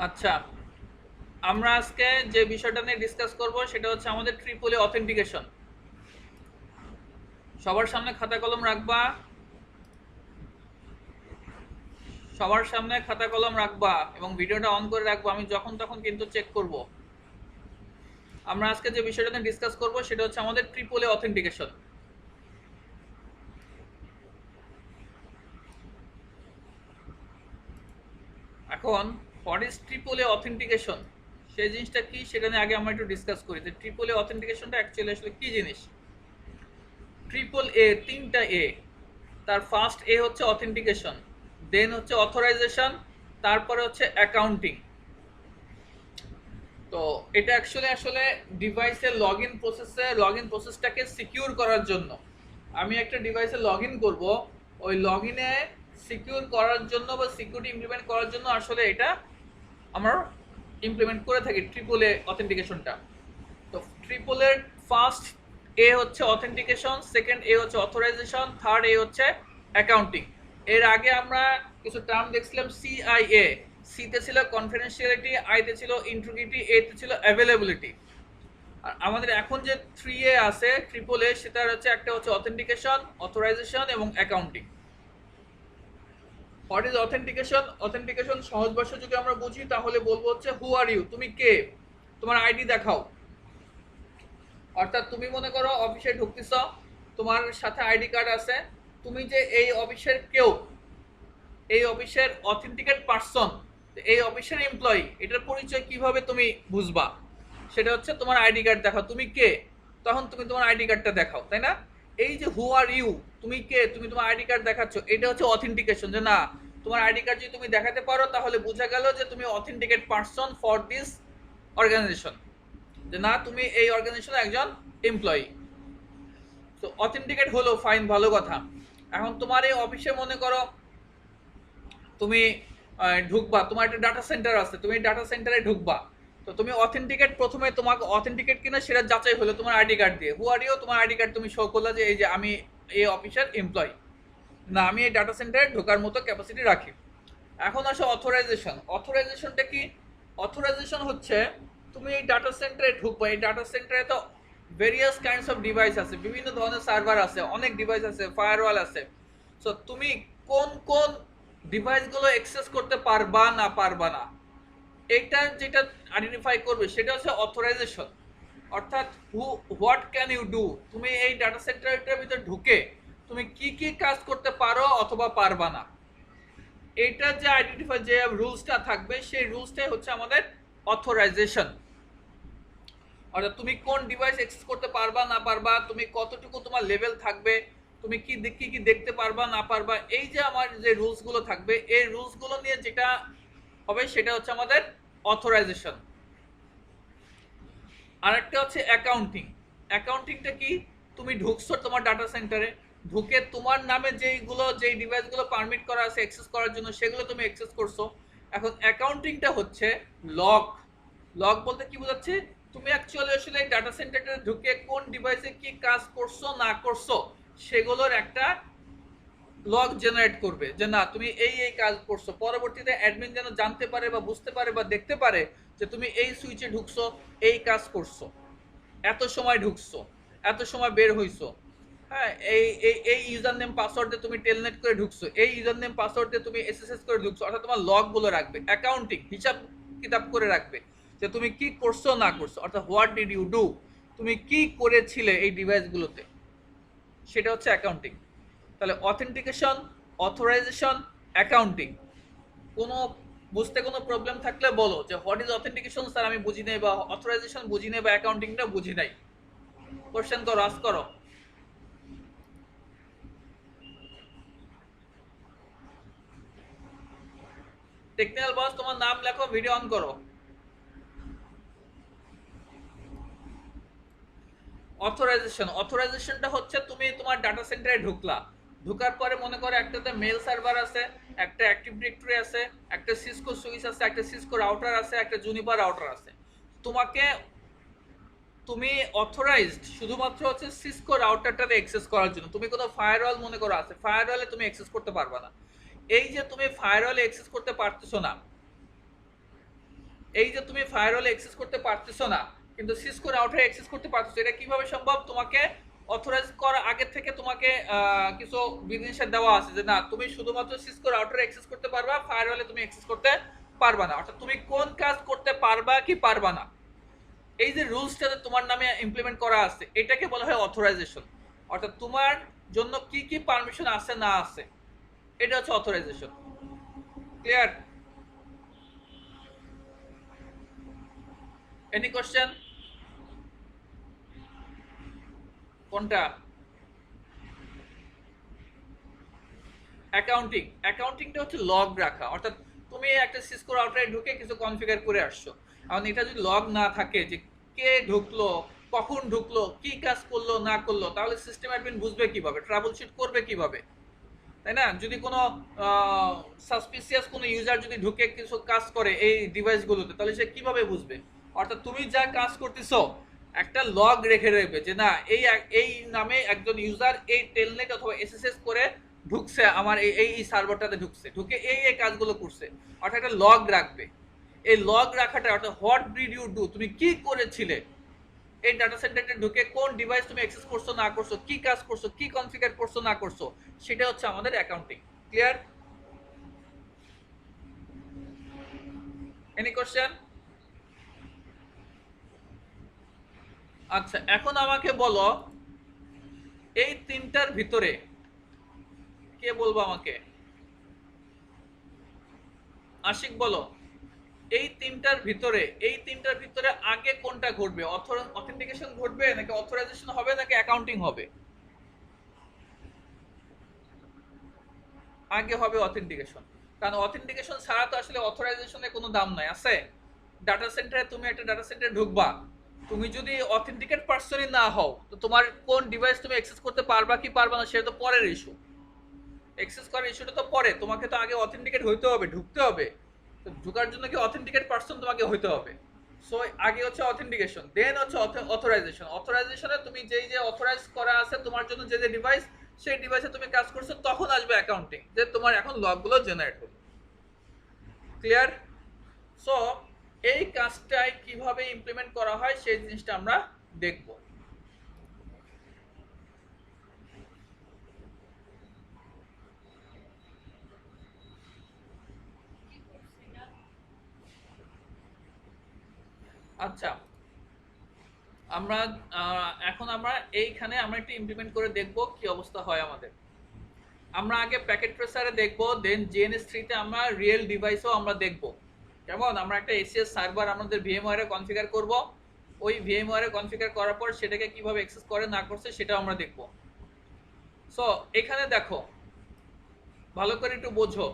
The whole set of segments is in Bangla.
আচ্ছা, আমরা আজকে যে বিষয়টা নিয়ে ডিসকাস করব সেটা হচ্ছে আমাদের ট্রিপল এ অথেন্টিকেশন। সবার সামনে খাতা কলম রাখবা, সবার সামনে খাতা কলম রাখবা এবং ভিডিওটা অন করে রাখবা। আমি যখন তখন কিন্তু চেক করব। আমরা আজকে যে বিষয়টা নিয়ে ডিসকাস করব সেটা হচ্ছে আমাদের ট্রিপল এ অথেন্টিকেশন। এখন what is triple A authentication, সেই জিনিসটা কি সেটা নিয়ে আগে আমরা একটু ডিসকাস করি যে ট্রিপল এ অথেন্টিকেশনটা অ্যাকচুয়ালি আসলে কি জিনিস। ট্রিপল এ তিনটা এ, তার ফার্স্ট এ হচ্ছে অথেন্টিকেশন, দেন হচ্ছে অথরাইজেশন, তারপরে হচ্ছে অ্যাকাউন্টিং। তো এটা অ্যাকচুয়ালি আসলে ডিভাইসের লগ ইন প্রসেসটাকে সিকিউর করার জন্য আমি একটা ডিভাইসে লগ ইন করবো, ওই লগ ইনে সিকিউর করার জন্য বা সিকিউরিটি ইমপ্লিমেন্ট করার জন্য আসলে এটা আমরা ইমপ্লিমেন্ট করে থাকি ট্রিপল এ অথেন্টিকেশনটা। তো ট্রিপল এর ফার্স্ট এ হচ্ছে অথেন্টিকেশন, সেকেন্ড এ হচ্ছে অথরাইজেশন, থার্ড এ হচ্ছে অ্যাকাউন্টিং। এর আগে আমরা কিছু টার্ম দেখছিলাম সিআইএ। সিতে ছিল কনফিডেন্সিয়ালিটি, আইতে ছিল ইন্টিগ্রিটি, এতে ছিল অ্যাভেলেবিলিটি। আর আমাদের এখন যে থ্রি এ আছে ট্রিপল এ, সেটার হচ্ছে একটা হচ্ছে অথেন্টিকেশন, অথরাইজেশন এবং accounting. What is authentication? Authentication সহজ ভাষা যদি আমরা বুঝি তাহলে বলবো হচ্ছে হু আর ইউ, তুমি কে, তোমার আইডি দেখাও। অর্থাৎ তুমি মনে করো অফিসে ঢুকতেছ, তোমার সাথে আইডি কার্ড আছে, তুমি যে এই অফিসের কেউ, এই অফিসের অথেন্টিকেট পার্সন, এই অফিসের এমপ্লয়ি, এটার পরিচয় কিভাবে তুমি বুঝবা? সেটা হচ্ছে তোমার আইডি কার্ড দেখাও, তুমি কে, তখন তুমি তোমার আইডি কার্ডটা দেখাও, তাই না? এই যে হু আর ইউ, তুমি কে, তুমি তোমার আইডি কার্ড দেখাচ্ছ, এটা হচ্ছে অথেন্টিকেশন। যে না, তোমার আইডি কার্ড যদি তুমি দেখাতে পারো তাহলে বোঝা গেল যে তুমি authenticate person for this organization, যে না তুমি এই অর্গানাইজেশনের একজন এমপ্লয়ি। তো অথেন্টিকেট হলো, ফাইন, ভালো কথা। এখন তোমার এই অফিসে মনে করো তুমি ঢুকবা, তোমার একটা ডাটা সেন্টার আছে, তুমি ডাটা সেন্টারে ঢুকবা। তো তুমি অথেন্টিকেট, প্রথমে তোমাকে অথেন্টিকেট কিনা সেটা যাচাই হলো তোমার আইডি কার্ড দিয়ে। হু আর ইউ, তোমার আইডি কার্ড তুমি শো করলে যে এই যে আমি এই অফিসের এমপ্লয়ি, না আমি এই ডাটা সেন্টারে ঢোকার মতো ক্যাপাসিটি রাখি। এখন আসো অথরাইজেশন। অথরাইজেশনটা কি? অথরাইজেশন হচ্ছে তুমি এই ডাটা সেন্টারে ঢুকবা, এই ডাটা সেন্টারে তো ভেরিয়াস কাইন্ডস অফ ডিভাইস আছে, বিভিন্ন ধরনের সার্ভার আছে, অনেক ডিভাইস আছে, ফায়ারওয়াল আছে। সো তুমি কোন কোন ডিভাইসগুলো অ্যাক্সেস করতে পারবা না পারবা না, এটা যেটা আইডেন্টিফাই করবে সেটা হচ্ছে অথরাইজেশন। অর্থাৎ হোয়াট ক্যান ইউ ডু, তুমি এই ডাটা সেন্টারটার ভিতরে ঢুকে তুমি কি কি কাজ করতে পারো অথবা পারবা না, এটা যে আইডেন্টিফাই যে রুলসটা থাকবে সেই রুলসটাই হচ্ছে আমাদের অথরাইজেশন। অর্থাৎ তুমি কোন ডিভাইস অ্যাক্সেস করতে পারবা না পারবা, তুমি কতটুকু তোমার লেভেল থাকবে, তুমি কি কি কি দেখতে পারবা না পারবা, এই যে আমার যে রুলসগুলো থাকবে এই রুলসগুলো নিয়ে যেটা হবে সেটা হচ্ছে আমাদের অথরাইজেশন। আর একটা হচ্ছে অ্যাকাউন্টিং। অ্যাকাউন্টিংটা কি? তুমি ঢুকছো তোমার ডাটা সেন্টারে, ঢুকে তোমার নামে যেই ডিভাইসগুলো পারমিট করা আছে অ্যাক্সেস করার জন্য সেগুলো তুমি অ্যাক্সেস করছো। এখন অ্যাকাউন্টিংটা হচ্ছে লগ। লগ বলতে কি বোঝাচ্ছে? তুমি অ্যাকচুয়ালি আসলে ডাটা সেন্টারে ঢুকে কোন ডিভাইসে কি কাজ করছো না করছো সেগুলোর একটা লগ জেনারেট করবে, যে না তুমি এই এই কাজ করছো। পরবর্তীতে অ্যাডমিন যেন জানতে পারে বা বুঝতে পারে বা দেখতে পারে যে তুমি এই সুইচে ঢুকছো, এই কাজ করছো, এত সময় ঢুকছো, এত সময় বের হইছো। হ্যাঁ, এই এই এই ইউজার নেম পাসওয়ার্ড দিয়ে তুমি টেলনেট করে ঢুকছো, এই ইউজার নেম পাসওয়ার্ড দিয়ে তুমি এসএসএস করে ঢুকছো। অর্থাৎ তোমার লগগুলো রাখবে, অ্যাকাউন্টিং হিসাব কিতাব করে রাখবে যে তুমি কি করছো না করছো, অর্থাৎ হোয়াট ডিড ইউ ডু, তুমি কি করেছিলে এই ডিভাইসগুলোতে, সেটা হচ্ছে অ্যাকাউন্টিং। তাহলে অথেন্টিকেশন, অথরাইজেশন, অ্যাকাউন্টিং। কোনো বুঝতে কোনো প্রবলেম থাকলে বলো যে হোয়াট ইজ অথেন্টিকেশন স্যার আমি বুঝি নাই, বা অথরাইজেশন বুঝি নাই, বা অ্যাকাউন্টিংটা বুঝি নাই। কোশ্চেন করো, আস করো। টেকনিক্যাল বস, তোমার নাম লেখো, ভিডিও অন করো। অথরাইজেশন, অথরাইজেশনটা হচ্ছে তুমি তোমার ডাটা সেন্টারে ঢুকলা, ঢুকার পরে মনে করো একটাতে মেল সার্ভার আছে, একটা অ্যাক্টিভ ডিরেক্টরি আছে, একটা সিসকো সুইচ আছে, একটা সিসকো রাউটার আছে, একটা জুনিপার রাউটার আছে। তোমাকে, তুমি অথরাইজড শুধুমাত্র হচ্ছে সিসকো রাউটারটাতে অ্যাক্সেস করার জন্য। তুমি কোনো ফায়ারওয়াল মনে করো আছে, ফায়ারওয়ালে তুমি অ্যাক্সেস করতে পারবা না। এই যে তুমি ফায়ারওয়ালে অ্যাক্সেস করতে পারতেছো না, এই যে তুমি ফায়ারওয়ালে অ্যাক্সেস করতে পারতেছো না কিন্তু সিসকো রাউটারে অ্যাক্সেস করতে পারতেছো, এটা কিভাবে সম্ভব? তোমাকে অথরাইজ করার আগে থেকে তোমাকে কিছু বিধিনিষেধ দেওয়া আছে যে না তুমি শুধুমাত্র সিসকো রাউটারে অ্যাক্সেস করতে পারবা, ফায়ারওয়ালে তুমি অ্যাক্সেস করতে পারবা না। অর্থাৎ তুমি কোন কাজ করতে পারবা কি পারবা না, এই যে রুলসটা তোমার নামে ইমপ্লিমেন্ট করা আছে এটাকে বলা হয় অথরাইজেশন। অর্থাৎ তোমার জন্য কি কি পারমিশন আছে না আছে, এটা হচ্ছে অথরাইজেশন। ক্লিয়ার? Any question? কোনটা? অ্যাকাউন্টিং। অ্যাকাউন্টিংটা হচ্ছে লগ রাখা। অর্থাৎ তুমি একটা সিসকো রাউটারে ঢুকে কিছু কনফিগার করে আসছো, এখন এটা যদি লগ না থাকে যে কে ঢুকলো, কখন ঢুকলো, কি কাজ করলো না করলো, তাহলে সিস্টেম অ্যাডমিন বুঝবে কিভাবে, ট্রাবল শুট করবে কিভাবে, তাই না? যদি কোনো সাসপিসিয়াস কোনো ইউজার যদি ঢুকে কিছু কাজ করে এই ডিভাইসগুলোতে, তাহলে সে কিভাবে বুঝবে? অর্থাৎ তুমি যা কাজ করতেছো একটা লগ রেখে রাখবে যে না এই নামে একজন ইউজার এই টেলনেট অথবা এসএসএস করে ঢুকছে আমার এই সার্ভারটাতে ঢুকছে, ঢুকে এই কাজগুলো করছে, অর্থাৎ একটা লগ রাখবে। এই লগ রাখাটা অর্থাৎ হোয়াট ডিড ইউ ডু, তুমি কি করেছিলে এই ডাটা সেন্টারে ঢুকে, কোন ডিভাইস তুমি অ্যাক্সেস করছো না করছো, কি কাজ করছো, কি কনফিগার করছো না করছো, সেটা হচ্ছে আমাদের অ্যাকাউন্টিং। ক্লিয়ার? Any question? আচ্ছা, এখন আমাকে বলো এই তিনটার ভিতরে কে বলবো আমাকে? আশিক বলো, এই তিনটার ভিতরে আগে কোনটা ঘটবে? অথেন্টিকেশন ঘটবে নাকি অথরাইজেশন হবে নাকি অ্যাকাউন্টিং হবে? আগে হবে অথেন্টিকেশন, কারণ অথেন্টিকেশন ছাড়া তো আসলে অথরাইজেশনের কোনো দাম নাই। আছে ডাটা সেন্টারে, তুমি একটা ডাটা সেন্টারে ঢুকবা, তুমি যদি অথেন্টিকেট পার্সনই না হও তো তোমার কোন ডিভাইস তুমি অ্যাক্সেস করতে পারবা কি পারবা না সেটা তো পরের ইস্যু। অ্যাক্সেস করার ইস্যুটা তো পরে, তোমাকে তো আগে অথেন্টিকেট হইতে হবে, ঢুকতে হবে। তো ঢোকার জন্য কি অথেন্টিকেট পার্সন তোমাকে হইতে হবে। সো আগে হচ্ছে অথেন্টিকেশন, দেন হচ্ছে অথরাইজেশন। অথরাইজেশনে তুমি যেই যে অথরাইজ করা আছে তোমার জন্য যে ডিভাইস, সেই ডিভাইসে তুমি কাজ করছো, তখন আসবে অ্যাকাউন্টিং, যে তোমার এখন লগগুলো জেনারেট হলো। ক্লিয়ার? সো এই কাজটাই কিভাবে ইমপ্লিমেন্ট করা হয় সেই জিনিসটা আমরা দেখব। আচ্ছা, আমরা এখন আমরা এইখানে আমরা একটু ইমপ্লিমেন্ট করে দেখব কি অবস্থা হয় আমাদের। আমরা আগে প্যাকেট ট্রেসারে দেখব, দেন জিএনএস3 তে আমরা রিয়েল ডিভাইসও আমরা দেখব। কেমন? আমরা একটা এসিএস সার্ভার আমাদের ভিএমওয়্যারে কনফিগার করব, ওই ভিএমওয়্যারে কনফিগার করার পর সেটাকে কিভাবে অ্যাক্সেস করে না করছে সেটাও আমরা দেখব। সো এখানে দেখো, ভালো করে একটু বোঝো।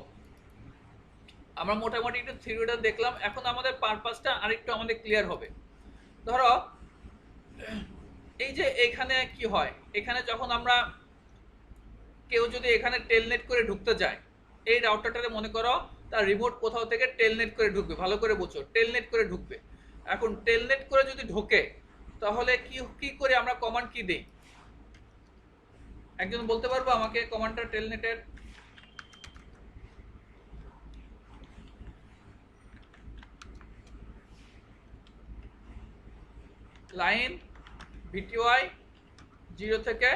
আমরা মোটামুটি একটু থিওরিটা দেখলাম, এখন আমাদের পারপাসটা আরেকটু আমাদের ক্লিয়ার হবে। ধরো এই যে এখানে কি হয়, এখানে যখন আমরা কেউ যদি এখানে টেলনেট করে ঢুকতে যায়, এই রাউটারটাতে মনে করো তার রিমোট কোথাও থেকে টেলনেট করে ঢুকবে, ভালো করে বোঝো, টেলনেট করে ঢুকবে। এখন টেলনেট করে যদি ঢোকে তাহলে কি কি করে আমরা কমান্ড কি দেই? একজন বলতে পারবো আমাকে কমান্ডটা টেলনেটের? লাইন ভিটিওয়াই 0 থেকে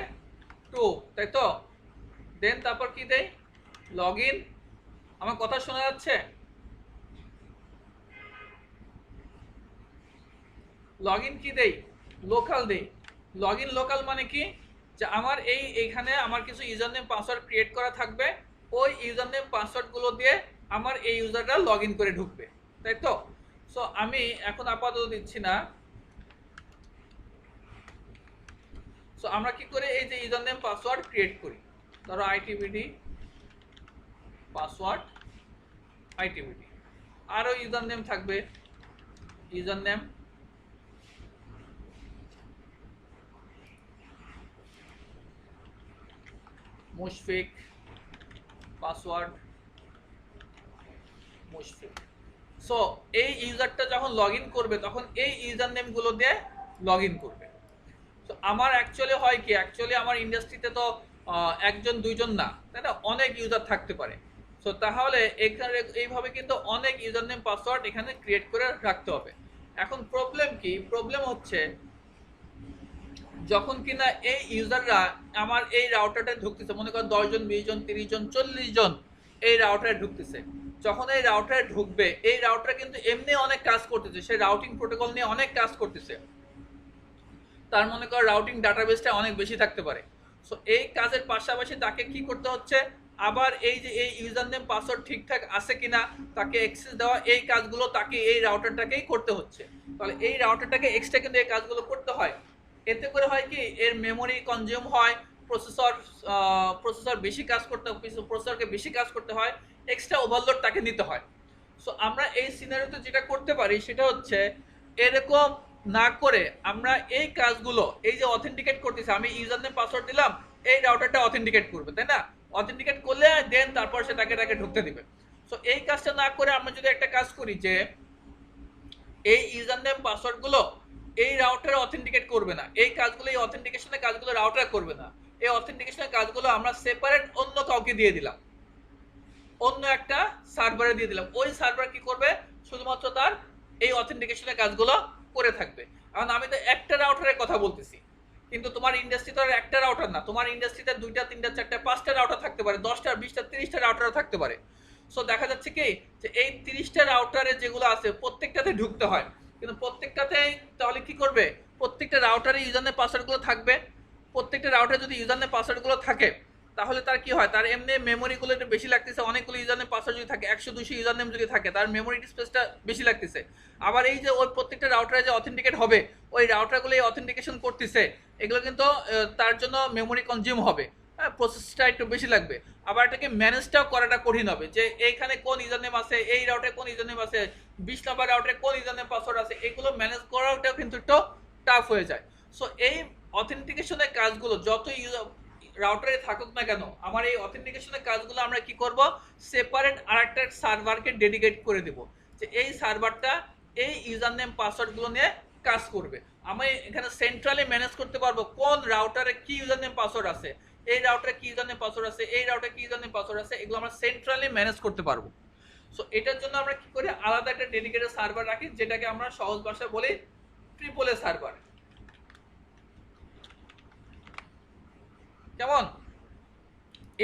2, তাই তো? দেন তারপর কি দেই? Log in. আমার কথা শোনা যাচ্ছে? লগ ইন কি দেই? লোকাল দেই। লগ ইন লোকাল মানে কি, যে আমার এইখানে আমার কিছু ইউজার নেম পাসওয়ার্ড ক্রিয়েট করা থাকবে, ওই ইউজার নেম পাসওয়ার্ডগুলো দিয়ে আমার এই ইউজারটা লগ ইন করে ঢুকবে, তাই তো? সো আমি এখন আপাতত দিচ্ছি না। সো আমরা কি করে এই যে ইউজার নেম পাসওয়ার্ড ক্রিয়েট করি, ধরো আইটিবিডি পাসওয়ার্ড আইটিবিডি, আরও ইউজার নেম থাকবে, user name Mushfiq, password Mushfiq. So এই ইউজারটা যখন লগ ইন করবে তখন এই ইউজার নেমগুলো দিয়ে লগ ইন করবে। তো আমার অ্যাকচুয়ালি হয় কি, অ্যাকচুয়ালি আমার ইন্ডাস্ট্রিতে তো একজন দুইজন না, তাই না, অনেক ইউজার থাকতে পারে। সো তাহলে এখানে এইভাবে কিন্তু অনেক ইউজার নেম পাসওয়ার্ড এখানে ক্রিয়েট করে রাখতে হবে। এখন প্রবলেম কি? প্রবলেম হচ্ছে যখন কিনা এই ইউজাররা আমার এই রাউটারটা ঢুকতেছে, মনে করেন 10 জন 20 জন 30 জন 40 জন এই রাউটারে ঢুকতেছে, যখন এই রাউটারে ঢুকবে এই রাউটার কিন্তু এমনি অনেক কাজ করতেছে, সে রাউটিং প্রোটোকল নিয়ে অনেক কাজ করতেছে, তার মনে কর রাউটিং ডাটাবেসটা অনেক বেশি থাকতে পারে। সো এই কাজের পাশাপাশি তাকে কি করতে হচ্ছে, আবার এই যে এই ইউজার নেম পাসওয়ার্ড ঠিকঠাক আছে কিনা তাকে অ্যাক্সেস দেওয়া, এই কাজগুলো তাকে এই রাউটারটাকেই করতে হচ্ছে। তাহলে এই রাউটারটাকে এক্সট্রা কিন্তু এই কাজগুলো করতে হয়। এতে করে হয় কি, এর মেমোরি কনজিউম হয়, প্রসেসর বেশি কাজ করতে, প্রসেসরকে বেশি কাজ করতে হয়, এক্সট্রা ওভারলোড তাকে নিতে হয়। সো আমরা এই সিনারিওতে যেটা করতে পারি সেটা হচ্ছে এরকম না করে আমরা এই কাজগুলো, এই যে অথেন্টিকেট করতেছে, আমি ইউজার নেম পাসওয়ার্ড দিলাম, এই রাউটারটা অথেন্টিকেট করবে, তাই না? অথেন্টিকেট করলে দেন তারপর সে তাকে ঢুকতে দিবে। সো এই কাজটা না করে আমরা যদি একটা কাজ করি যে এই ইউজার নেম পাসওয়ার্ড গুলো এই রাউটারে অথেন্টিকেট করবে না, এই কাজগুলো, এই অথেন্টিকেশনের কাজগুলো রাউটার করবে না, এই অথেন্টিকেশনের কাজগুলো আমরা সেপারেট অন্য কাউকে দিয়ে দিলাম, অন্য একটা সার্ভারে দিয়ে দিলাম। ওই সার্ভার কি করবে, শুধুমাত্র তার এই অথেন্টিকেশনের কাজগুলো করে থাকবে। এখন আমি তো একটা রাউটারের কথা বলতেছি, কিন্তু তোমার ইন্ডাস্ট্রি তো আর একটা রাউটার না, তোমার ইন্ডাস্ট্রিতে 2টা 3টা 4টা 5টা রাউটার থাকতে পারে, 10টা 20টা 30টা রাউটারও থাকতে পারে। সো দেখা যাচ্ছে কি যে এই 30টা রাউটারে যেগুলো আছে প্রত্যেকটাতে ঢুকতে হয়, কিন্তু প্রত্যেকটাতে তাহলে কি করবে, প্রত্যেকটা রাউটারে ইউজার নেম পাসওয়ার্ডগুলো থাকবে। প্রত্যেকটা রাউটারে যদি ইউজার নেম পাসওয়ার্ডগুলো থাকে তাহলে তার কি হয়, তার এমনি মেমোরিগুলো একটু বেশি লাগতেছে, অনেকগুলো ইউজার নেম পাসওয়ার্ড যদি থাকে, 100 200 ইউজার নেম যদি থাকে, তার মেমোরি স্পেসটা বেশি লাগতেছে। আবার এই যে ওই প্রত্যেকটা রাউটারে যে অথেন্টিকেট হবে, ওই রাউটারগুলো এই অথেন্টিকেশন করতেছে, এগুলো কিন্তু তার জন্য মেমোরি কনজিউম হবে, প্রসেসটা একটু বেশি লাগবে। আবার এটাকে ম্যানেজটাও করাটা কঠিন হবে, যে এইখানে কোন ইউজার নেম আছে, এই রাউটারে কোন ইউজার নেম আছে, 20 নাম্বার রাউটারে কোন ইউজার নেম পাসওয়ার্ড আছে, এগুলো ম্যানেজ করাটাও কিন্তু একটু টাফ হয়ে যায়। সো এই অথেন্টিকেশনের কাজগুলো যত রাউটারে থাকুক না কেন, আমার এই অথেন্টিকেশনের কাজগুলো আমরা কি করব, সেপারেট আরেকটা সার্ভারকে ডেডিকেট করে দেব, যে এই সার্ভারটা এই ইউজার নেম পাসওয়ার্ডগুলো নিয়ে কাজ করবে। আমি এখানে সেন্ট্রালি ম্যানেজ করতে পারবো কোন রাউটারে কি ইউজার নেম পাসওয়ার্ড আছে, এই রাউটারে কি ইউজার নেম পাসওয়ার্ড আছে, এই রাউটারে কি ইউজার নেম পাসওয়ার্ড আছে, এগুলো আমরা সেন্ট্রালি ম্যানেজ করতে পারবো। সো এটার জন্য আমরা কি করি, আলাদা একটা ডেডিকেটেড সার্ভার রাখি, যেটাকে আমরা সহজ ভাষায় বলি ট্রিপল এ সার্ভার। কেমন?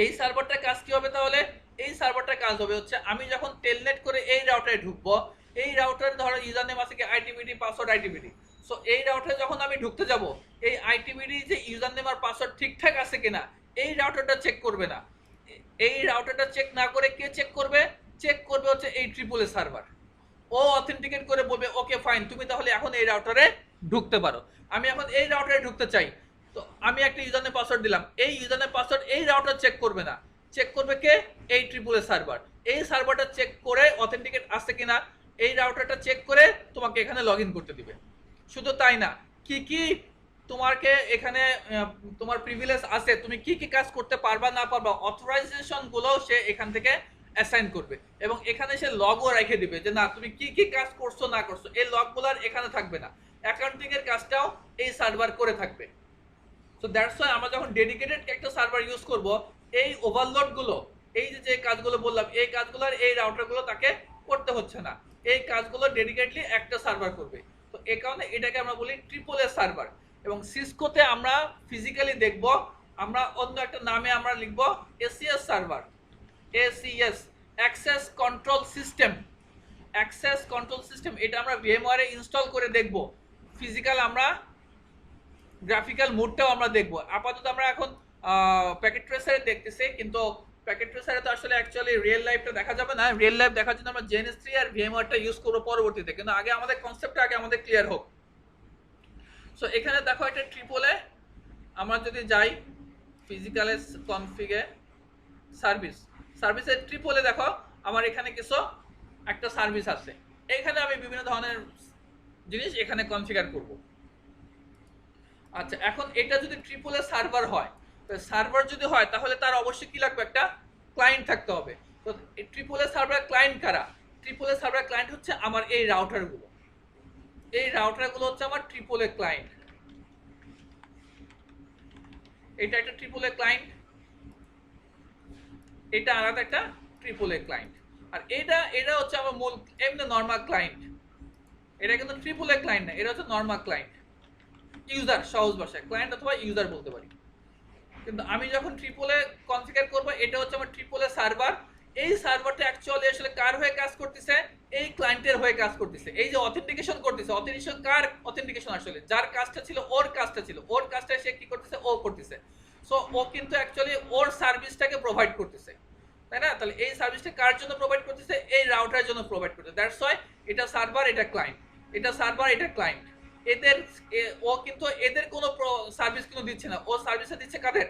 এই সার্ভারটার কাজ কি হবে তাহলে, এই সার্ভারটার কাজ হবে হচ্ছে আমি যখন টেলনেট করে এই রাউটারে ঢুকবো, এই রাউটারে ধরো ইউজার নেম আছে কি আইটিবিডি, পাসওয়ার্ড আইটিবিডি। সো এই রাউটারে যখন আমি ঢুকতে যাব, এই আইটিবিডি যে ইউজার নেম আর পাসওয়ার্ড ঠিকঠাক আছে কিনা এই রাউটারটা চেক করবে না। এই রাউটারটা চেক না করে কে চেক করবে, চেক করবে হচ্ছে এই ট্রিপল এ সার্ভার। ও অথেন্টিকেট করে বলবে ওকে ফাইন, তুমি তাহলে এখন এই রাউটারে ঢুকতে পারো। আমি এখন এই রাউটারে ঢুকতে চাই, তো আমি একটা ইউজার নেম পাসওয়ার্ড দিলাম, এই ইউজার নেম পাসওয়ার্ড এই রাউটার চেক করবে না, চেক করবে কে, এই ট্রিপল এ সার্ভার। এই সার্ভারটা চেক করে অথেন্টিকেট আছে কিনা এই রাউটারটা চেক করে তোমাকে এখানে লগ ইন করতে দিবে। শুধু তাই না, কি কি তোমাকে এখানে তোমার প্রিভিলেজ আছে, তুমি কি কি কাজ করতে পারবা না পারবা, অথরাইজেশন গুলো সে এখান থেকে অ্যাসাইন করবে, এবং এখানে সে লগও রেখে দিবে যে না তুমি কি কি কাজ করছো না করছো, এই লগগুলো আর এখানে থাকবে না, অ্যাকাউন্টিং এর কাজটাও এই সার্ভার করে থাকবে। সো দ্যাটস ওয়াই আমরা যখন ডেডিকেটেড একটা সার্ভার ইউজ করব, এই ওভারলোড গুলো, এই যে কাজগুলো বললাম, এই কাজগুলো আর এই রাউটারগুলো তাকে করতে হচ্ছে না, এই কাজগুলো ডেডিকেটলি একটা সার্ভার করবে। তো এই কারণে এটাকে আমরা বলি ট্রিপল এ সার্ভার। এবং সিসকোতে আমরা ফিজিক্যালি দেখব, আমরা অন্য একটা নামে আমরা লিখব ACS server, ACS, access control system. Access control system এটা আমরা ভিএমওয়ারে ইনস্টল করে দেখব, ফিজিক্যাল আমরা গ্রাফিক্যাল মোডটাও আমরা দেখব। আপাতত আমরা এখন প্যাকেট ট্রেসারে দেখতেছি, কিন্তু প্যাকেট ট্রেসারে তো আসলে অ্যাকচুয়ালি রিয়েল লাইফটা দেখা যাবে না, রিয়েল লাইফ দেখার জন্য আমরা জেএনএস3 আর ভিএমওয়ারটা ইউজ করব পরবর্তীতে, কিন্তু আগে আমাদের কনসেপ্টটা আগে আমাদের ক্লিয়ার হোক। সো এখানে দেখো একটা ট্রিপলে আমরা যদি যাই ফিজিক্যাল কনফিগে সার্ভিসের ট্রিপলে দেখো আমার এখানে কিছু একটা সার্ভিস আছে, এখানে আমি বিভিন্ন ধরনের জিনিস এখানে কনফিগার করব। আচ্ছা, এখন এটা যদি ট্রিপল এ সার্ভার হয়, তো সার্ভার যদি হয় তাহলে তার অবশ্যই কি লাগবে, একটা ক্লায়েন্ট থাকতে হবে। তো ট্রিপল এ সার্ভার ক্লায়েন্ট কারা, ট্রিপল এ সার্ভার ক্লায়েন্ট হচ্ছে আমার এই রাউটারগুলো, এই রাউটারগুলো হচ্ছে আমার ট্রিপল এ ক্লায়েন্ট। এটা একটা ট্রিপল এ ক্লায়েন্ট, এটা আলাদা একটা ট্রিপল এ ক্লায়েন্ট। আর এটা হচ্ছে আমার মূল এমনি নর্মাল ক্লায়েন্ট, এটা কিন্তু ট্রিপল এ ক্লায়েন্ট না, এটা হচ্ছে নর্মাল ক্লায়েন্ট, ইউজার, সহজ ভাষায় ক্লায়েন্ট অথবা ইউজার বলতে পারি। কিন্তু আমি যখন ট্রিপল এ কনফিগার করব, এটা হচ্ছে আমার ট্রিপল এ সার্ভার। এই সার্ভারটা অ্যাকচুয়ালি আসলে কার হয়ে কাজ করতেছে? এই ক্লায়েন্টের হয়ে কাজ করতেছে। এই যে অথেন্টিকেশন করতেছে, অথেন্টিকেশন কার অথেন্টিকেশন? আসলে যার কাজটা ছিল, ওর কাজটা ছিল, ওর কাজটা সে কি করতেছে? ও করতেছে। সো ও কিন্তু অ্যাকচুয়ালি ওর সার্ভিসটাকে প্রোভাইড করতেছে, তাই না? তাহলে এই সার্ভিসটা কার জন্য প্রোভাইড করতেছে? এই রাউটারের জন্য প্রোভাইড করতেছে। দ্যাটস ওয়াই এটা সার্ভার, এটা ক্লায়েন্ট, এটা সার্ভার, এটা ক্লায়েন্ট। এদের ও কিন্তু এদের কোনো সার্ভিস কিন্তু দিচ্ছে না, ও সার্ভিসটা দিচ্ছে কাদের?